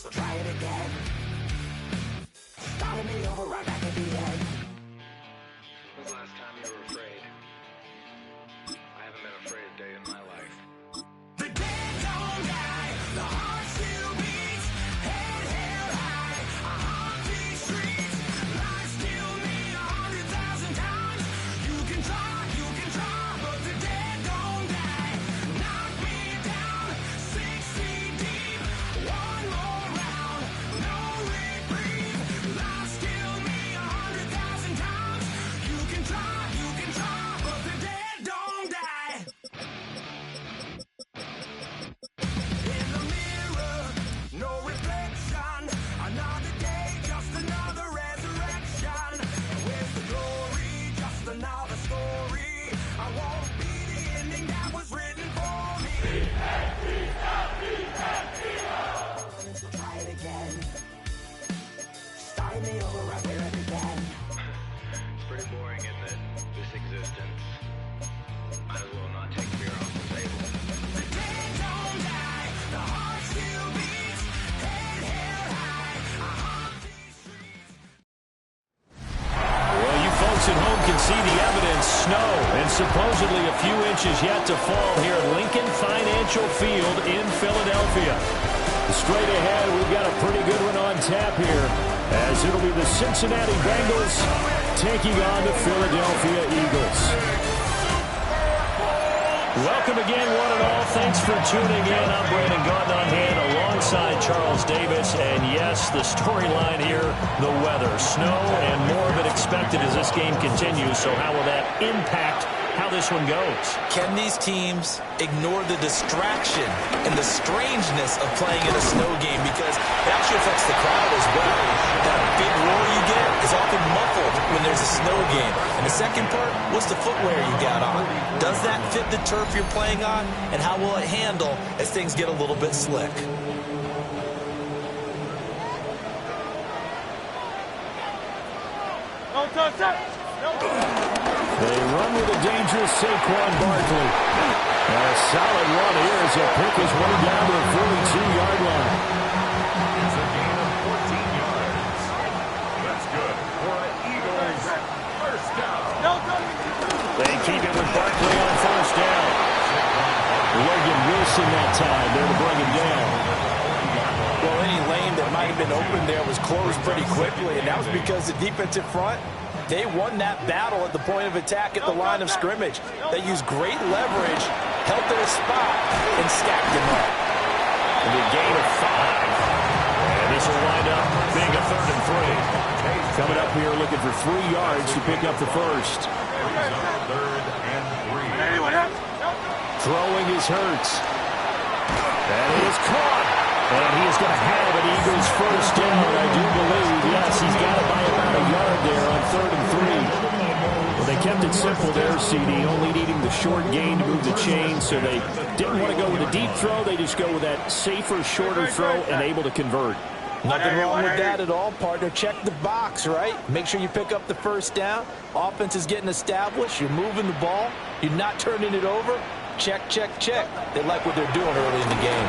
So try it again. Starting me over right back at the end. When was the last time you were afraid? I haven't been afraid a day in my life. The dead don't die, the heart still beats, head held high, I haunt these streets, lies kill me 100,000 times, you can try, but the dead don't die, knock me down, 6 feet deep, one more round, no reprieve, lies kill me 100,000 times, you can try, but the dead don't die. In the mirror, no reflection. Another day, just another resurrection. Where's the glory? Just another story. I won't be the ending that was written for me. So try it again. Starting me over right where it began. It's pretty boring, isn't it? This existence. Might as well not take fear off the table. The dead don't die, the heart still beats, head held high. I haunt these streets. Well, you folks at home can see the evidence. Snow and supposedly a few inches yet to fall here at Lincoln Financial Field in Philadelphia. Straight ahead, we've got a pretty good one on tap here, as it'll be the Cincinnati Bengals taking on the Philadelphia Eagles. Welcome again, one and all. Thanks for tuning in. I'm Brandon Gaunt on hand alongside Charles Davis. And yes, the storyline here, the weather. Snow and more of it expected as this game continues. So how will that impact how this one goes? Can these teams ignore the distraction and the strangeness of playing in a snow game? Because it actually affects the crowd as well. That big roar you get is often muffled when there's a snow game. And the second part, what's the footwear you got on? Does that fit the turf you're playing on? And how will it handle as things get a little bit slick? They run with a dangerous Saquon Barkley. And a solid run here as he'll pick his way down to the 42-yard line. It's a gain of 14 yards. That's good for an Eagles first down. They keep it with Barkley on first down. Logan Wilson that time there to bring him down. Well, any lane that might have been open there was closed pretty quickly, and that was because the defensive front, they won that battle at the point of attack at the line of scrimmage. They used great leverage, held their spot, and stacked them up. And a gain of 5. And this will wind up being a 3rd and 3. Coming up here looking for 3 yards to pick up the first. 3rd and 3. Throwing is Hurts. And he is caught. And he is going to have an Eagles first down, I do believe. Yes, he's got it by about a yard there on 3rd and 3. Well, they kept it simple there, CD, only needing the short gain to move the chain, so they didn't want to go with a deep throw. They just go with that safer, shorter throw and able to convert. Nothing wrong with that at all, partner. Check the box, right? Make sure you pick up the first down. Offense is getting established. You're moving the ball. You're not turning it over. Check, check, check. They like what they're doing early in the game.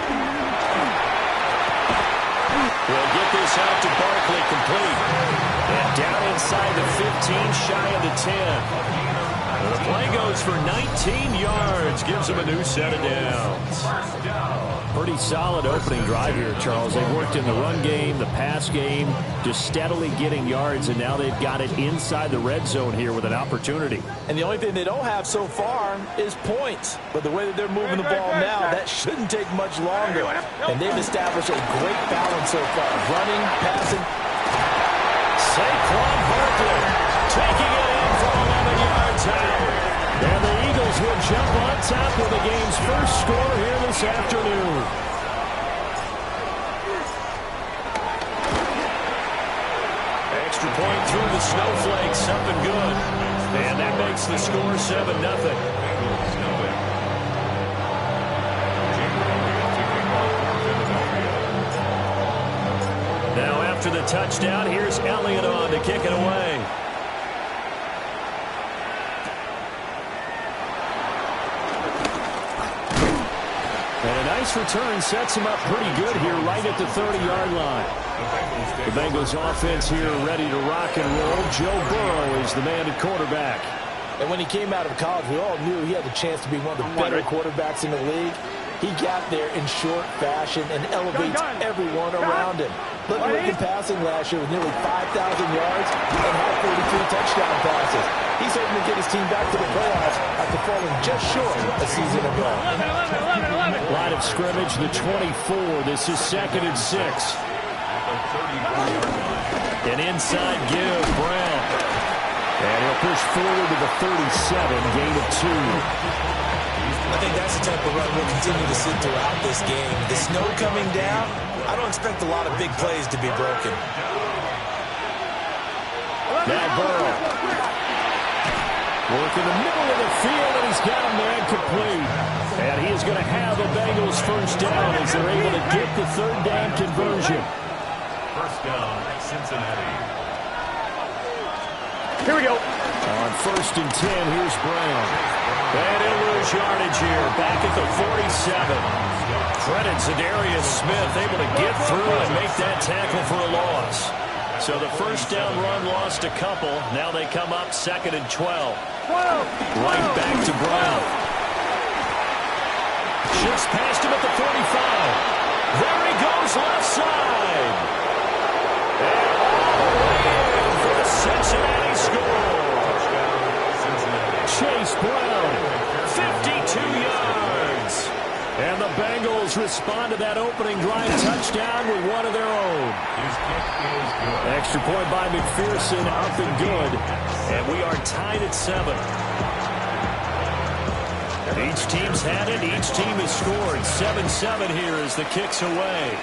We'll get this out to Barkley complete. And down inside the 15, shy of the 10. The play goes for 19 yards, gives them a new set of downs. Pretty solid opening drive here, Charles. They've worked in the run game, the pass game, just steadily getting yards, and now they've got it inside the red zone here with an opportunity. And the only thing they don't have so far is points. But the way that they're moving the ball now, that shouldn't take much longer. And they've established a great balance so far. Running, passing. Saquon Barkley taking it in from 11 yards out. And the Eagles will jump on top with the game's first score here this afternoon. Extra point through the snowflakes, something good. And that makes the score 7-0. Now after the touchdown, here's Elliott on to kick it away. And a nice return sets him up pretty good here right at the 30-yard line. The Bengals offense here ready to rock and roll. Joe Burrow is the man at quarterback. And when he came out of college, we all knew he had the chance to be one of the better quarterbacks in the league. He got there in short fashion and elevates everyone around him. Led the league in passing last year with nearly 5,000 yards and had 43 touchdown passes. He's hoping to get his team back to the playoffs after falling just short a season ago. Line of scrimmage, the 24. This is 2nd and 6. An inside give, Brown. And he'll push forward to the 37, gain of 2. I think that's the type of run we'll continue to see throughout this game. The snow coming down, I don't expect a lot of big plays to be broken. Now Burrow. Work in the middle of the field, and he's got a man complete. And he is going to have the Bengals first down as they're able to get the 3rd down conversion. First down, Cincinnati. Here we go. On 1st and 10, here's Brown. And he'll lose yardage here, back at the 47. Credit Zadarius Smith, able to get through and make that tackle for a loss. So the first down run lost a couple. Now they come up 2nd and 12. Right back to Brown. Shifts past him at the 45. There he goes, left side. And all the way in for the Cincinnati score. Chase Brown, 52 yards. And the Bengals respond to that opening drive touchdown with one of their own. Extra point by McPherson, up and good. And we are tied at 7. Each team's had it. Each team has scored. 7-7 here as the kick's away.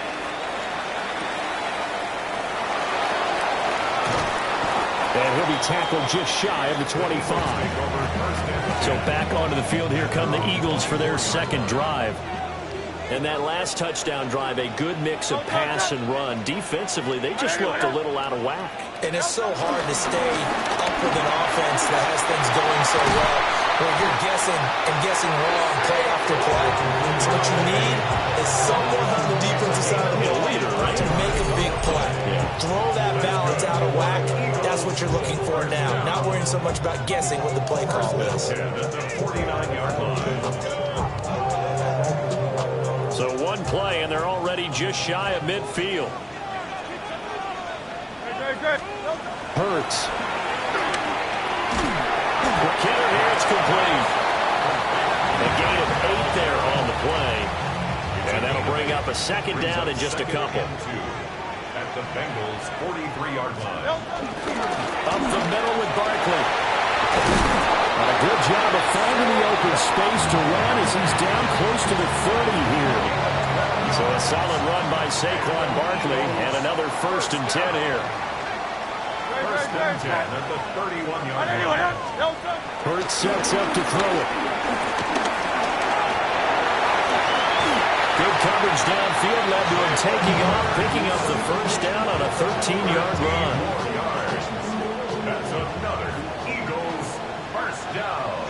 And he'll be tackled just shy of the 25. So back onto the field here come the Eagles for their 2nd drive. And that last touchdown drive, a good mix of pass and run. Defensively, they just looked a little out of whack. And it's so hard to stay up with an offense that has things going so well, where you're guessing and guessing wrong play after play. So what you need is someone on the defensive side of the ball to make a big play. Throw that balance out of whack. That's what you're looking for now. Not worrying so much about guessing what the play call is. The 49-yard line. So one play, and they're already just shy of midfield. Hurts. McKinnon here, it's complete. A gain of 8 there on the play. And that'll bring up a 2nd down in just a couple. At the Bengals' 43-yard line. Up the middle with Barkley. And a good job of finding the open space to run as he's down close to the 30 here. So a solid run by Saquon Barkley and another 1st and 10 here. 1st and 10 at the 31-yard line. Hurts sets up to throw it. Good coverage downfield led to him taking off, picking up the 1st down on a 13-yard run. That's another Eagles 1st down.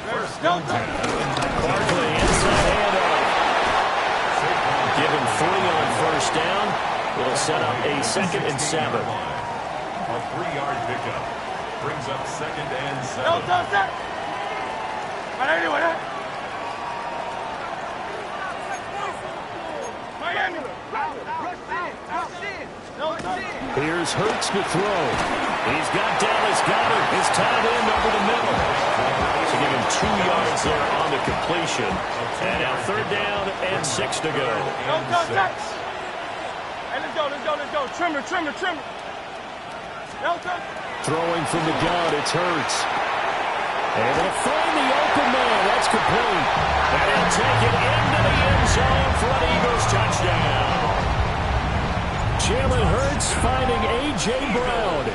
1st and 10. Barkley inside handoff. Give him 3 on 1st down. It'll set up a 2nd and 7. A 3-yard pickup brings up 2nd and 7. Here's Hurts to throw. He's got Dallas Goedert. His tight end over the middle. So give him 2 yards there on the completion. And now 3rd down and 6 to go. Hey, let's go. Trimmer. Throwing from the gun, it's Hurts. Able to find the open man. That's complete. And he'll take it into the end zone for an Eagles touchdown. Jalen Hurts finding A.J. Brown.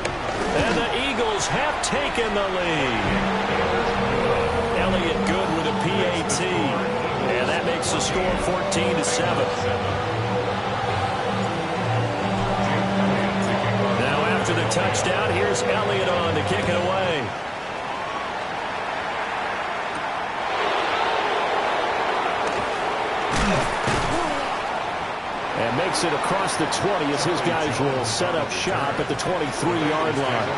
And the Eagles have taken the lead. Elliott good with a PAT. And that makes the score 14-7. Now after the touchdown, here's Elliott on to kick it away. And makes it across the 20 as his guys will set up shop at the 23-yard line.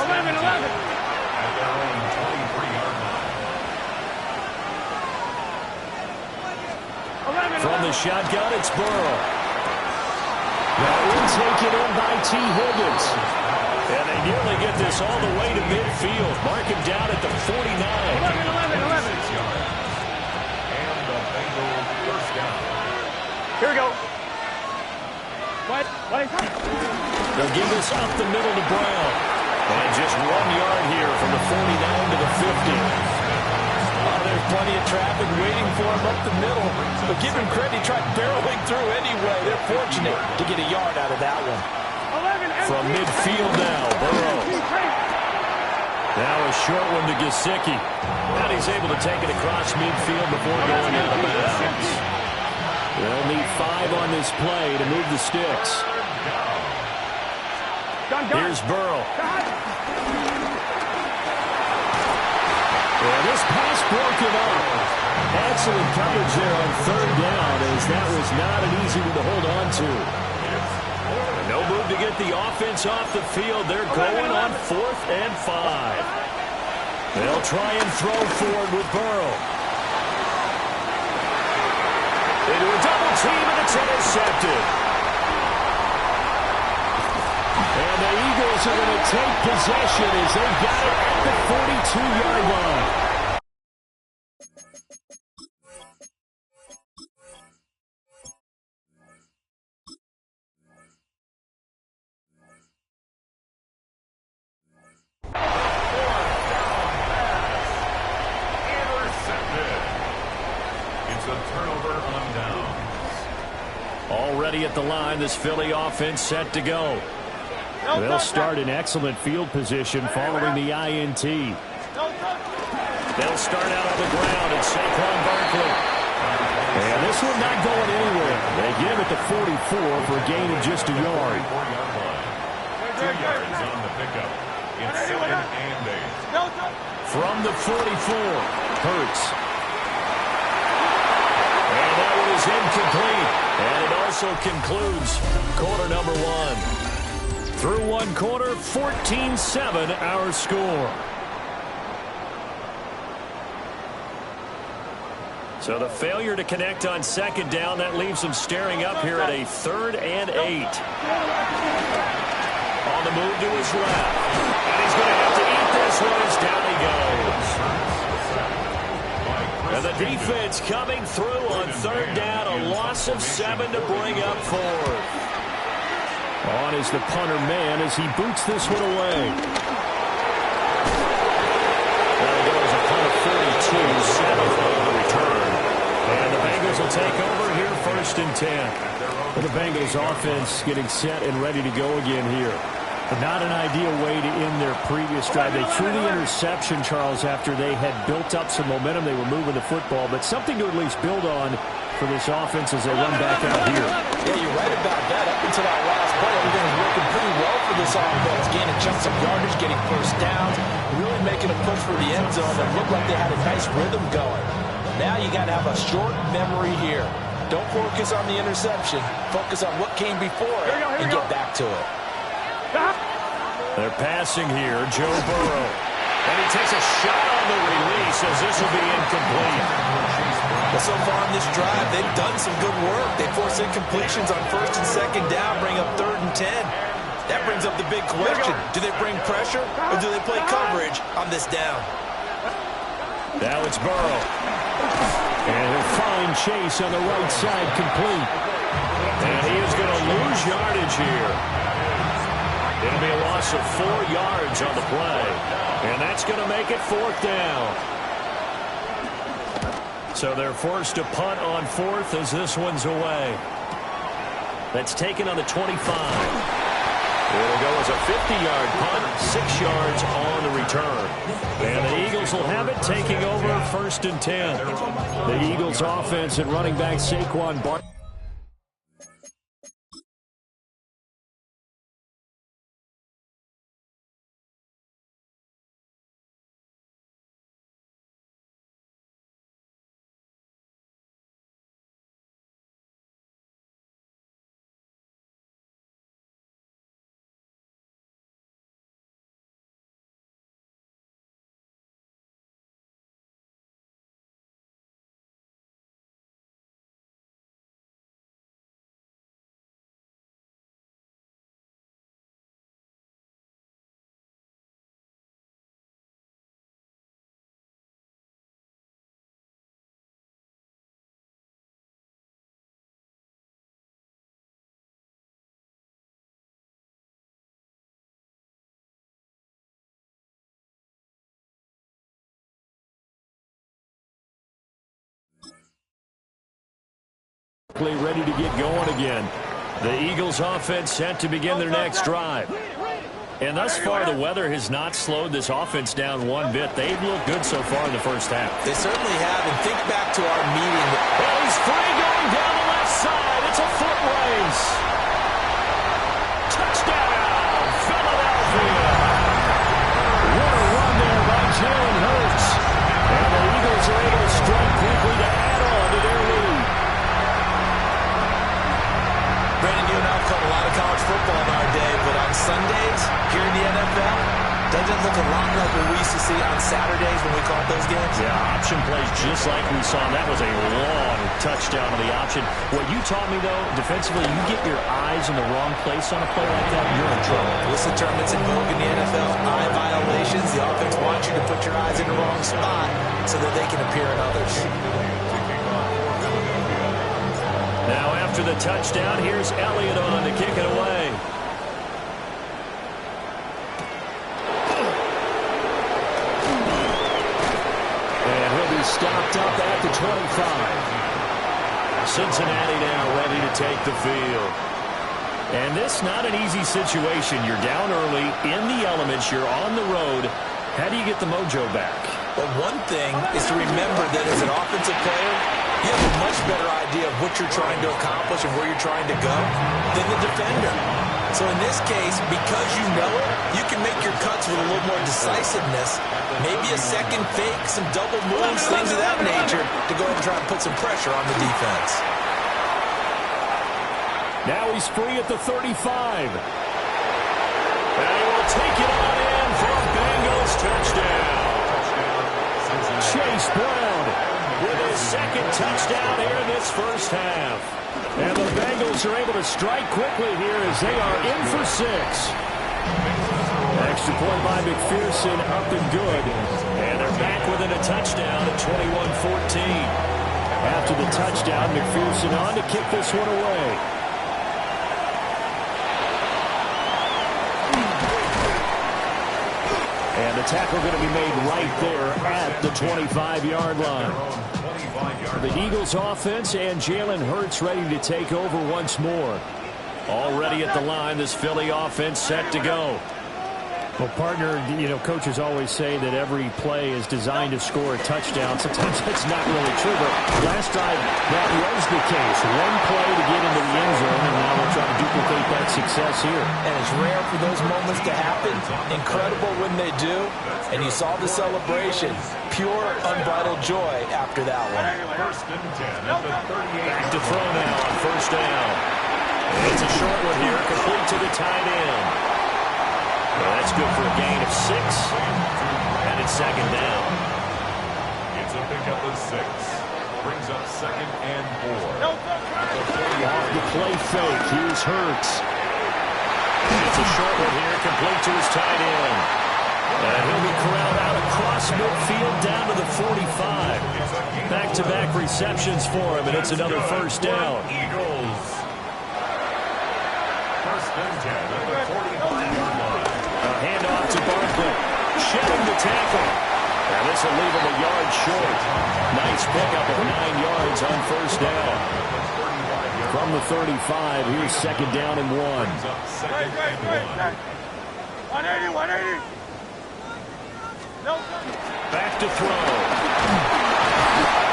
11. At their own 23-yard line. From the shotgun, it's Burrow. That will take it in by T. Higgins. And they nearly get this all the way to midfield. Mark him down at the 49. 11. And the Bengals first down. Here we go. What? They'll give this up the middle to Brown. And just 1 yard here from the 49 to the 50. There's plenty of traffic waiting for him up the middle. But give him credit, he tried barreling through anyway. They're fortunate to get a yard out of that one. 11. From midfield now, Burrow. Now a short one to Gesicki. And he's able to take it across midfield before going out of bounds. They'll need 5 on this play to move the sticks. Here's Burrow. And this pass broken up. Excellent coverage there on 3rd down, as that was not an easy one to hold on to. No move to get the offense off the field. They're going on 4th and 5. They'll try and throw forward with Burrow. Into a double team, and it's intercepted. And the Eagles are going to take possession as they got it at the 42-yard line. Intercepted. It's a turnover on downs. Already at the line, this Philly offense set to go. They'll start in excellent field position following the INT. They'll start out on the ground at Saquon Barkley. And this one not going anywhere. They get him at the 44 for a gain of just a yard. 44-yard line. 2 yards on the pickup. It's 2nd and 8. From the 44, Hurts. And that one is incomplete. And it also concludes quarter number 1. Through 1 quarter, 14-7 our score. So the failure to connect on 2nd down, that leaves them staring up here at a 3rd and 8. On the move to his left. And he's going to have to eat this one as down he goes. And the defense coming through on 3rd down, a loss of 7 to bring up 4th. On is the punter man as he boots this one away. There goes a punt of 42, 7 on the return. And the Bengals will take over here 1st and 10. And the Bengals offense getting set and ready to go again here. But not an ideal way to end their previous drive. They threw the interception, Charles, after they had built up some momentum. They were moving the football, but something to at least build on for this offense as they run back out here. Yeah, you're right about that. Up until that last play, everything was working pretty well for this offense. Gaining chunks of yardage, getting first downs, really making a push for the end zone. It looked like they had a nice rhythm going. Now you got to have a short memory here. Don't focus on the interception. Focus on what came before it and get back to it. They're passing here, Joe Burrow. And he takes a shot on the release as this will be incomplete. But so far in this drive, they've done some good work. They force incompletions on 1st and 2nd down, bring up 3rd and 10. That brings up the big question. Do they bring pressure or do they play coverage on this down? Now it's Burrow. And a fine chase on the right side complete. And he is going to lose yardage here. It'll be a loss of 4 yards on the play. And that's going to make it 4th down. So they're forced to punt on 4th as this one's away. That's taken on the 25. It'll go as a 50-yard punt, 6 yards on the return. And the Eagles will have it, taking over 1st and 10. The Eagles offense and running back Saquon Barkley. Ready to get going again. The Eagles offense set to begin their next drive. And thus far, the weather has not slowed this offense down one bit. They've looked good so far in the first half. They certainly have. And think back to our meeting. Well, he's free going down the left side. It's a foot race. Touchdown, Philadelphia. What a run there by Jalen Hurts. And the Eagles are able to strike quickly to add on to their lead. Brandon, you and I have caught a lot of college football in our day, but on Sundays, here in the NFL, doesn't look a lot like what we used to see on Saturdays when we called those games. Yeah, option plays just like we saw. That was a long touchdown on the option. What you taught me, though, defensively, you get your eyes in the wrong place on a play like that, you're in trouble. What's the term that's in vogue in the NFL? Eye violations. The offense wants you to put your eyes in the wrong spot so that they can appear in others. Now, after the touchdown, here's Elliott on to kick it away. And he'll be stopped up at the 25. Cincinnati now ready to take the field. And this not an easy situation. You're down early, in the elements, you're on the road. How do you get the mojo back? Well, one thing is to remember that as an offensive player, you have a much better idea of what you're trying to accomplish and where you're trying to go than the defender. So in this case, because you know it, you can make your cuts with a little more decisiveness, maybe a second fake, some double moves, things of that nature, to go ahead and try and put some pressure on the defense. Now he's free at the 35. And he will take it on in for a Bengals touchdown. Chase Brown with his second touchdown here in this first half. And the Bengals are able to strike quickly here as they are in for 6. Extra point by McPherson, up and good. And they're back within a touchdown at 21-14. After the touchdown, McPherson on to kick this one away. And the tackle going to be made right there at the 25-yard line. The Eagles offense and Jalen Hurts ready to take over once more. Already at the line, this Philly offense set to go. Well, partner, you know, coaches always say that every play is designed to score a touchdown. Sometimes that's not really true, but last time that was the case. One play to get into the end zone, and now we'll try to duplicate that success here. And it's rare for those moments to happen. Incredible when they do. And you saw the celebration. Pure, unbridled joy after that one. Back to throw now on first down. It's a short one here, complete to the tight end. Well, that's good for a gain of 6. And it's second down. It's a pickup of 6. Brings up 2nd and 4. Off the play fake. Here's Hurts. It's a short one here, complete to his tight end. And he'll be corralled out across midfield down to the 45. Back-to-back receptions for him, and it's another first down. Eagles. 1st and 10 at the 45-yard line. Handoff to Barkley. Shedding the tackle. And this will leave him a yard short. Nice pickup of 9 yards on first down. From the 35, here's second down and 1. Great. 180. Back to throw.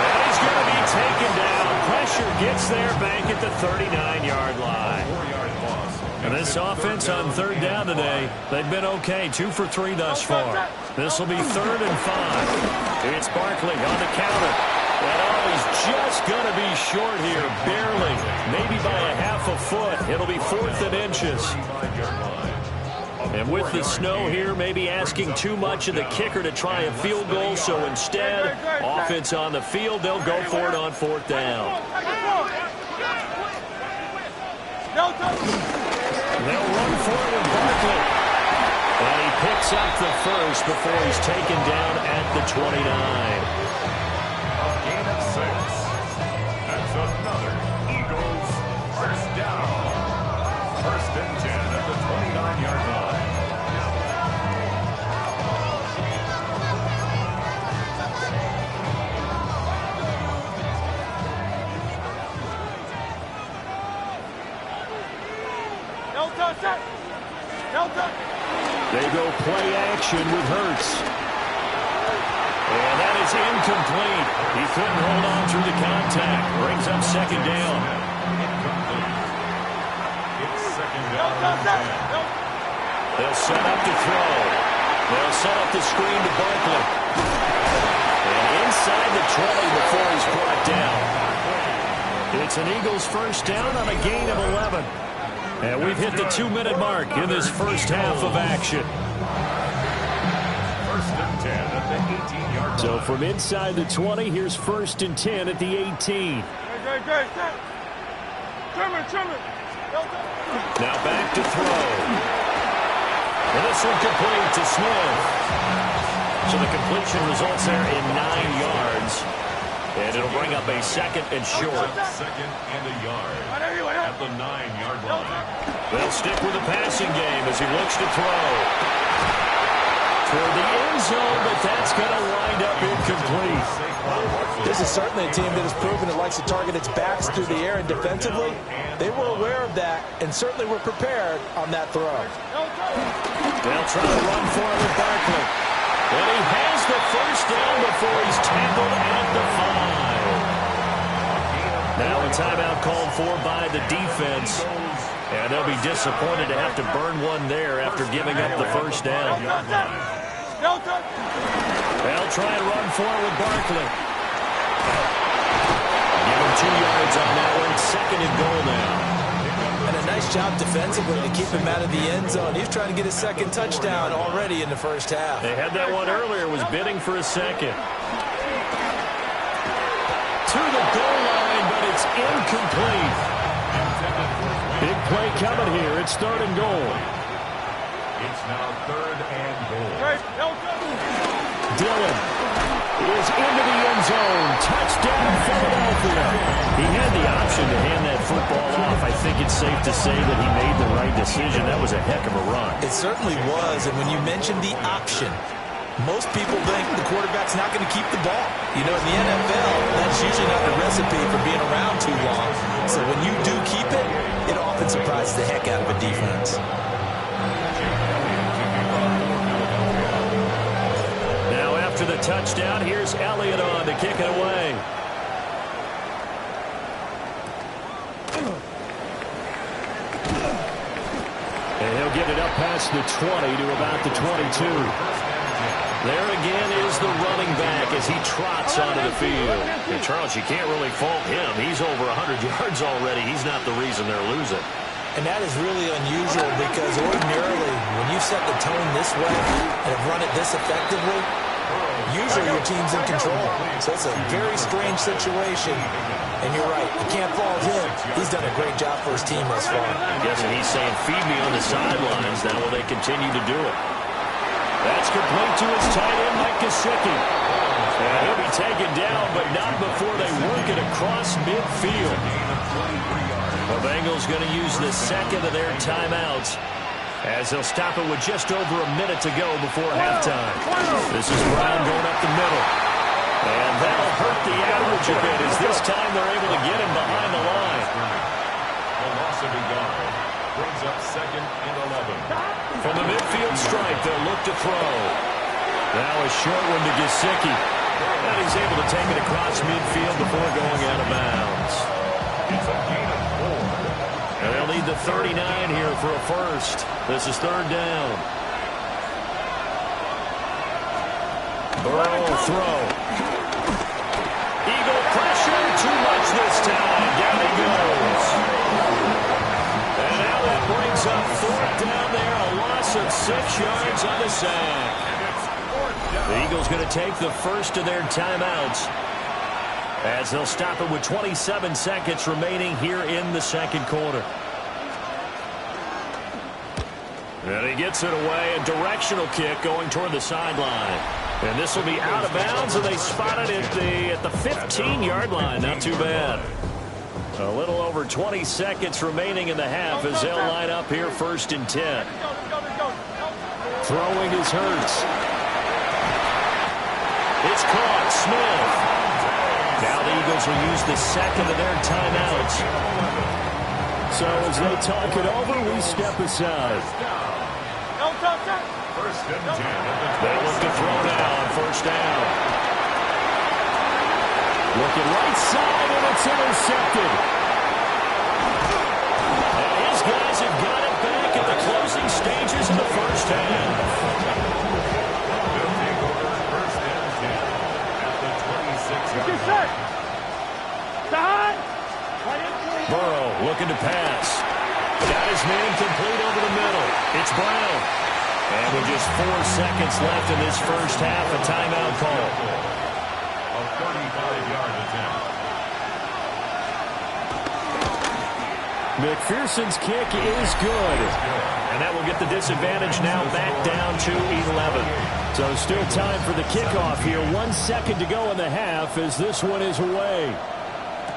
And he's going to be taken down. Pressure gets there back at the 39-yard line. 4-yard loss. And this offense on third down today, they've been okay. 2 for 3 thus far. This will be 3rd and 5. It's Barkley on the counter. And he's just going to be short here, barely. Maybe by a half a foot. It'll be 4th and inches. And with the snow here, maybe asking too much of the kicker to try a field goal. So instead, offense on the field, they'll go for it on 4th down. They'll run for it with Barkley. And he picks up the first before he's taken down at the 29. A gain of 6. That's another Eagles first down. 1st and 10 at the 29-yard line. They go play action with Hurts. And that is incomplete. He couldn't hold on through the contact. Brings up second down. It's second down and 10. They'll set up to throw. They'll set up the screen to Barkley. And inside the 20 before he's brought down. It's an Eagles first down on a gain of 11. And we've hit the 2-minute mark in this first half of action. First and 10 at the 18-yard line. So from inside the 20, here's first and 10 at the 18. Now back to throw. And this one complete to Smith. So the completion results there in 9 yards. And it'll bring up a second and short. Second and a yard at the 9-yard line. They'll stick with the passing game as he looks to throw. Toward the end zone, but that's going to wind up incomplete. This is certainly a team that has proven it likes to target its backs through the air and defensively. They were aware of that and certainly were prepared on that throw. They'll try to run for it with Barkley. And he has the first down before he's tackled at the 5. Now a timeout called for by the defense. And they'll be disappointed to have to burn one there after giving up the first down. They'll try and run for it with Barkley. Give him 2 yards on that one. Second and goal now. And a nice job defensively to keep him out of the end zone. He's trying to get his second touchdown already in the first half. They had that one earlier, was bidding for a second. To the goal line, but it's incomplete. Big play coming here. It's third and goal. It's now third and goal. Dillon is into the end zone. Touchdown, Philadelphia. He had the option to hand that football off. I think it's safe to say that he made the right decision. That was a heck of a run. It certainly was, and when you mentioned the option, most people think the quarterback's not going to keep the ball. You know, in the NFL, that's usually not the recipe for being around too long. So when you do keep it, it often surprises the heck out of a defense. Now after the touchdown, here's Elliott on to kick it away. And he'll get it up past the 20 to about the 22. There again is the running back as he trots onto the field. And Charles, you can't really fault him. He's over 100 yards already. He's not the reason they're losing. And that is really unusual because ordinarily, when you set the tone this way and have run it this effectively, usually your team's in control. So it's a very strange situation. And you're right, you can't fault him. He's done a great job for his team thus far. Yes, and he's saying, feed me on the sidelines. Now will they continue to do it? That's complete to his tight end, Mike Gesicki. And he'll be taken down, but not before they work it across midfield. The Bengals going to use the second of their timeouts as they'll stop it with just over a minute to go before halftime. This is Brown going up the middle. And that'll hurt the average a bit as this time they're able to get him behind the line. The loss of a yard brings up second and 11. From the midfield stripe, they'll look to throw. Now a short one to Gesicki. And he's able to take it across midfield before going out of bounds. It's a gain of 4. And they'll need the 39 here for a first. This is third down. Burrow will throw. Eagle pressure, too much this time. Down he goes. And now that brings up fourth down there. A loss of 6 yards on the sack. The Eagles going to take the first of their timeouts as they'll stop it with 27 seconds remaining here in the second quarter. And he gets it away. A directional kick going toward the sideline. And this will be out of bounds, and they spot it at the 15-yard line. Not too bad. A little over 20 seconds remaining in the half as they'll line up here first and 10. Throwing is Hurts. It's caught. Smith. Now the Eagles will use the second of their timeouts So as they talk it over, we step aside. First and 10 They look to throw now on first down. Looking right side, and it's intercepted. And his guys have got it back at the closing stages of the first half. They'll take over first and 10 at the 26-yard line. Burrow looking to pass. Got his man complete over the middle. It's Brown. And with just 4 seconds left in this first half, a timeout call. A 35-yard attempt. McPherson's kick is good. And that will get the disadvantage now back down to 11. So still time for the kickoff here. 1 second to go in the half as this one is away.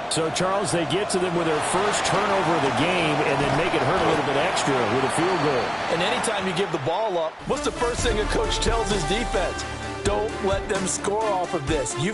So, Charles, they get to them with their first turnover of the game and then make it hurt a little bit extra with a field goal. And anytime you give the ball up, what's the first thing a coach tells his defense? Don't let them score off of this.